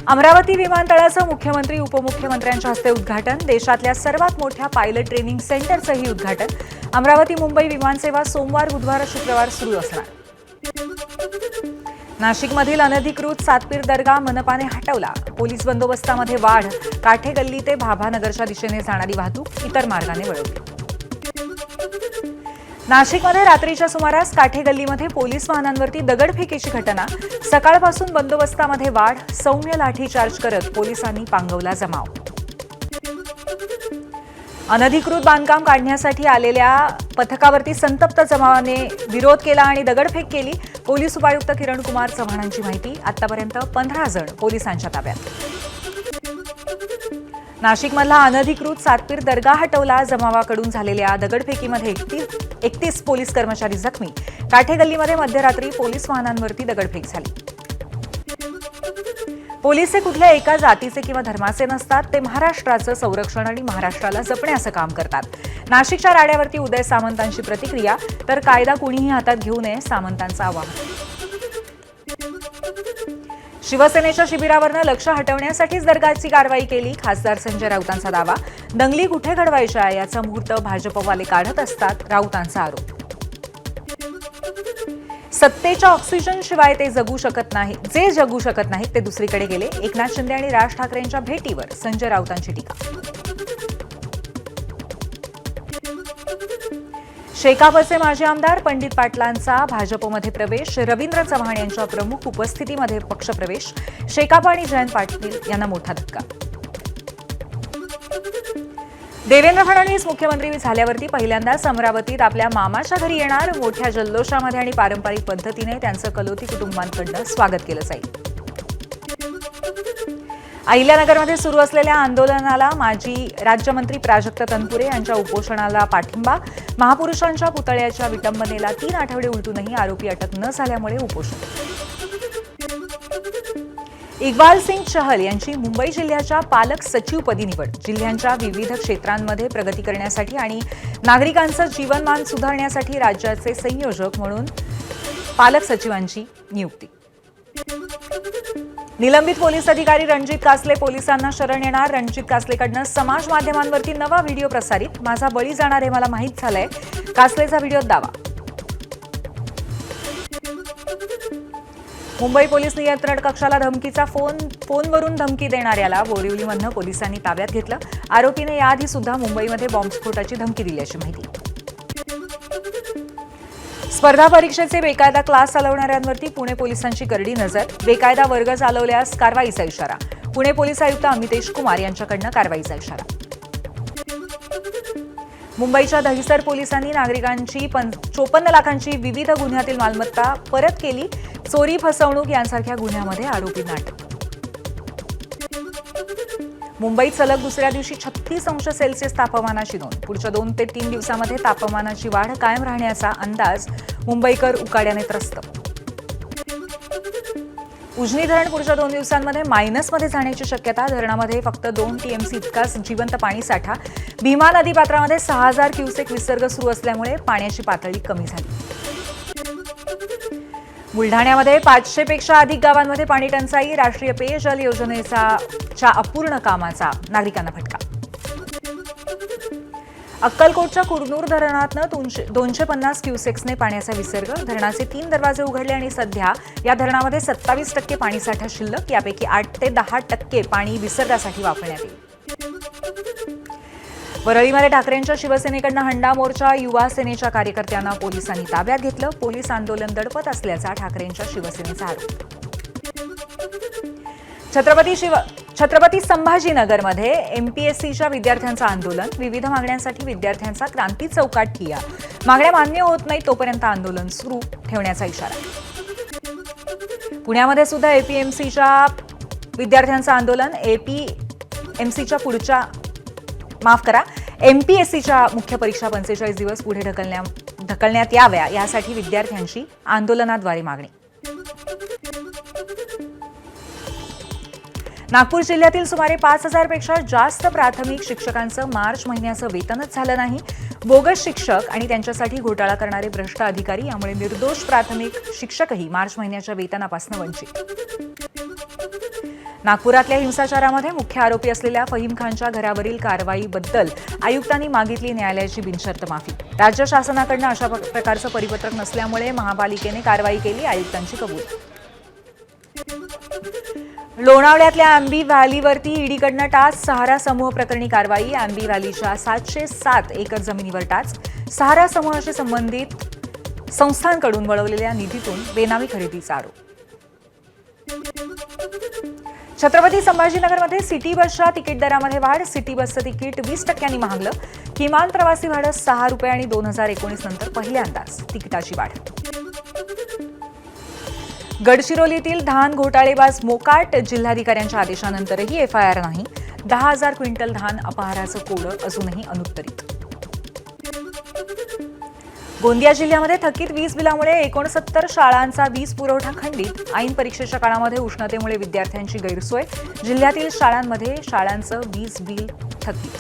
अमरावती विमानतळाचं मुख्यमंत्री उपमुख्यमंत्र्यांच्या हस्ते उद्घाटन। देशातल्या सर्वात मोठ्या पायलट ट्रेनिंग सेंटरचंही उद्घाटन। अमरावती मुंबई विमानसेवा सोमवार बुधवार शुक्रवार सुरू असणार। नाशिकमधील अनधिकृत सातपीर दर्गा मनपाने हटवला। पोलीस बंदोबस्तामध्ये वाढ। काठे गल्ली ते भाभानगरच्या दिशेने जाणारी वाहतूक इतर मार्गाने वळवली। नाशिकमध्ये रात्रीच्या सुमारास काठे गल्लीमध्ये पोलीस वाहनांवरती दगडफेकीची घटना। सकाळपासून बंदोबस्तामध्ये वाढ। सौम्य लाठीचार्ज करत पोलिसांनी पांगवला जमाव। अनधिकृत बांधकाम काढण्यासाठी आलेल्या पथकावरती संतप्त जमावाने विरोध केला आणि दगडफेक केली। पोलीस उपायुक्त किरण कुमार चव्हाणांची माहिती। आतापर्यंत 15 जण पोलिसांच्या ताब्यात। नाशिकमधला अनधिकृत सातपीर दर्गा हटवला। जमावाकडून झालेल्या दगडफेकीमध्ये 31 पोलीस कर्मचारी जखमी। काठे गल्लीमध्ये मध्यरात्री पोलीस वाहनांवरती दगडफेक झाली। पोलीस हे कुठल्या एका जातीचे किंवा धर्माचे नसतात। ते महाराष्ट्राचं संरक्षण आणि महाराष्ट्राला जपण्याचं काम करतात। नाशिकच्या राड्यावरती उदय सामंतांची प्रतिक्रिया। तर कायदा कुणीही हातात घेऊ नये, सामंतांचं आवाहन। शिवसेनेच्या शिबिरावरनं लक्ष हटवण्यासाठीच दर्गाची कारवाई केली। खासदार संजय राऊतांचा दावा। दंगली कुठे घडवायच्या याचा मुहूर्त भाजपवाले काढत असतात, राऊतांचा आरोप। सत्तेच्या ऑक्सिजन शिवाय ते जगू शकत नाहीत ते दुसरीकडे गेले। एकनाथ शिंदे आणि राज ठाकरेंच्या भेटीवर संजय राऊतांची टीका। शेकापचे माजी आमदार पंडित पाटलांचा भाजपमध्ये प्रवेश। रवींद्र चव्हाण यांच्या प्रमुख उपस्थितीमध्ये पक्षप्रवेश। शेकाप आणि जयंत पाटील यांना मोठा धक्का। देवेंद्र फडणवीस मुख्यमंत्री झाल्यावरती पहिल्यांदाच अमरावतीत आपल्या मामाच्या घरी येणार। मोठ्या जल्लोषामध्ये आणि पारंपरिक पद्धतीने त्यांचं कलोती कुटुंबांकडून स्वागत केलं जाईल। अहिल्यानगरमध्ये सुरू असलेल्या आंदोलनाला माजी राज्यमंत्री प्राजक्त तनपुरे यांच्या उपोषणाला पाठिंबा। महापुरुषांच्या पुतळ्याच्या विटंबनेला 3 आठवडे उलटूनही आरोपी अटक न झाल्यामुळे उपोषण। इक्बाल सिंग चहल यांची मुंबई जिल्ह्याच्या पालक सचिवपदी निवड। जिल्ह्यांच्या विविध क्षेत्रांमध्ये प्रगती करण्यासाठी आणि नागरिकांचं जीवनमान सुधारण्यासाठी राज्याचे संयोजक म्हणून पालक सचिवांची नियुक्ती। निलंबित पोलीस अधिकारी रणजित कासले पोलिसांना शरण येणार। रणजित कासलेकडनं समाज माध्यमांवरती नवा व्हिडिओ प्रसारित। माझा बळी जाणार हे मला माहीत झालंय, कासलेचा व्हिडिओ दावा। मुंबई पोलीस नियंत्रण कक्षाला धमकीचा फोनवरून धमकी देणाऱ्याला बोरिवलीमधनं पोलिसांनी ताब्यात घेतलं। आरोपीने याआधी सुद्धा मुंबईमध्ये बॉम्बस्फोटाची धमकी दिल्याची माहिती। स्पर्धा परीक्षेचे बेकायदा क्लास चालवणाऱ्यांवरती पुणे पोलिसांची करडी नजर। बेकायदा वर्ग चालवल्यास कारवाईचा इशारा। पुणे पोलीस आयुक्त अमितेश कुमार यांच्याकडनं कारवाईचा इशारा। मुंबईच्या दहिसर पोलिसांनी नागरिकांची 54 लाखांची विविध गुन्ह्यातील मालमत्ता परत केली। चोरी फसवणूक यांसारख्या गुन्ह्यामध्ये आरोपींना अटक। मुंबईत सलग दुसऱ्या दिवशी 36 अंश सेल्सिअस तापमानाची नोंद। पुढच्या 2 ते 3 दिवसांमध्ये तापमानाची वाढ कायम राहण्याचा अंदाज। मुंबईकर उकाड्याने त्रस्त। उजनी धरण पुढच्या 2 दिवसांमध्ये मायनसमध्ये जाण्याची शक्यता। धरणामध्ये फक्त 2 टीएमसी इतकाच जिवंत पाणीसाठा। भीमा नदीपात्रामध्ये 6000 क्युसेक विसर्ग सुरू असल्यामुळे पाण्याची पातळी कमी झाली। बुलढाण्यामध्ये 500 पेक्षा अधिक गावांमध्ये पाणी टंचाई। राष्ट्रीय पेयजल योजनेच्या अपूर्ण कामाचा नागरिकांना फटका। अक्कलकोटच्या कुरनूर धरणातनं 250 क्युसेक्सने पाण्याचा विसर्ग। धरणाचे 3 दरवाजे उघडले आणि सध्या या धरणामध्ये 27% पाणीसाठा शिल्लक। यापैकी 8 ते 10% पाणी विसर्गासाठी वापरण्यात येईल। वरळीमध्ये ठाकरेंच्या शिवसेनेकडनं हंडा मोर्चा। युवा सेनेच्या कार्यकर्त्यांना पोलिसांनी ताब्यात घेतलं। पोलीस आंदोलन दडपत असल्याचा ठाकरेंच्या शिवसेनेचा आरोप। छत्रपती संभाजीनगरमध्ये एमपीएससीच्या विद्यार्थ्यांचं आंदोलन। विविध मागण्यांसाठी विद्यार्थ्यांचा क्रांती चौकात ठिय्या। मागण्या मान्य होत नाही तोपर्यंत आंदोलन सुरू ठेवण्याचा इशारा। पुण्यामध्ये सुद्धा एपीएमसीच्या विद्यार्थ्यांचं आंदोलन। एमपीएससीच्या मुख्य परीक्षा 45 दिवस पुढे ढकलण्यात याव्या यासाठी विद्यार्थ्यांची आंदोलनाद्वारे मागणी। नागपूर जिल्ह्यातील सुमारे 5000 पेक्षा जास्त प्राथमिक शिक्षकांचं मार्च महिन्याचं वेतनच झालं नाही। बोगस शिक्षक आणि त्यांच्यासाठी घोटाळा करणारे भ्रष्ट अधिकारी यामुळे निर्दोष प्राथमिक शिक्षकही मार्च महिन्याच्या वेतनापासून वंचित. नागपुरातल्या हिंसाचारामध्ये मुख्य आरोपी असलेल्या फहीम खानच्या घरावरील कारवाईबद्दल आयुक्तांनी मागितली न्यायालयाची बिनशर्त माफी. राज्य शासनाकडून अशा प्रकारचं परिपत्रक नसल्यामुळे महापालिकेने कारवाई केली, आयुक्तांची कबूल. लोणावळ्यातल्या आंबी व्हॅलीवरती ईडीकडनं टाच. सहारा समूह प्रकरणी कारवाई. आंबी व्हॅलीच्या 707 एकर जमिनीवर टाच. सहारा समूहाशी संबंधित संस्थांकडून वळवलेल्या निधीतून बेनामी खरेदीचा आरोप. छत्रपती संभाजीनगरमध्ये सिटी बसच्या तिकीट दरामध्ये वाढ. सिटी बसचं तिकीट 20% महागलं. किमान प्रवासी भाडं ₹6 आणि 2019 नंतर पहिल्यांदाच तिकिटाची वाढ. गडचिरोलीतील धान घोटाळेबाज मोकाट. जिल्हाधिकाऱ्यांच्या आदेशानंतरही एफआयआर नाही. 10,000 क्विंटल धान अपहाराचं कोडं अजूनही अनुत्तरित. गोंदिया जिल्ह्यामध्ये थकीत वीज बिलामुळे 69 शाळांचा वीज पुरवठा खंडित. ऐन परीक्षेच्या काळामध्ये उष्णतेमुळे विद्यार्थ्यांची गैरसोय. जिल्ह्यातील शाळांमध्ये शाळांचं वीज बिल थकीत.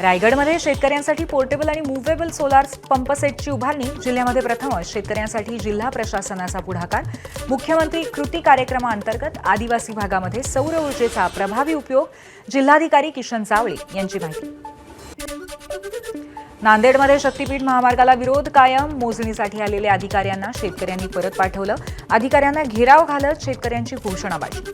रायगडमध्ये शेतकऱ्यांसाठी पोर्टेबल आणि मुव्हेबल सोलार पंप सेटची उभारणी. जिल्ह्यामध्ये प्रथमच शेतकऱ्यांसाठी जिल्हा प्रशासनाचा पुढाकार. मुख्यमंत्री कृती कार्यक्रमाअंतर्गत आदिवासी भागामध्ये सौर ऊर्जेचा प्रभावी उपयोग. जिल्हाधिकारी किशन जावळे यांची माहिती. नांदेडमध्ये शक्तीपीठ महामार्गाला विरोध कायम. मोजणीसाठी आलेल्या अधिकाऱ्यांना शेतकऱ्यांनी परत पाठवलं. अधिकाऱ्यांना घेराव घालत शेतकऱ्यांची घोषणाबाजी.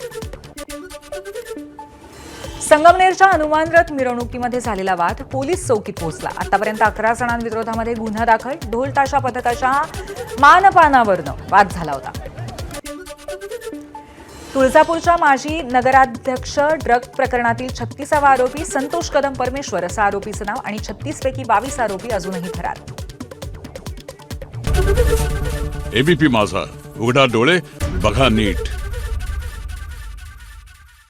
संगमनेरच्या हनुमान रथ मिरवणुकीमध्ये झालेला वाद पोलीस चौकीत पोहोचला. आतापर्यंत 11 जणांविरोधामध्ये गुन्हा दाखल. ढोल ताशा पथकाच्या मानपानावरनं वाद झाला होता. तुळजापूरच्या माजी नगराध्यक्ष ड्रग प्रकरणातील 36वा आरोपी संतोष कदम परमेश्वर असं आरोपीचं नाव आणि 36 पैकी 22 आरोपी अजूनही फरार. एबीपी माझा, उघडा डोळे बघा नीट.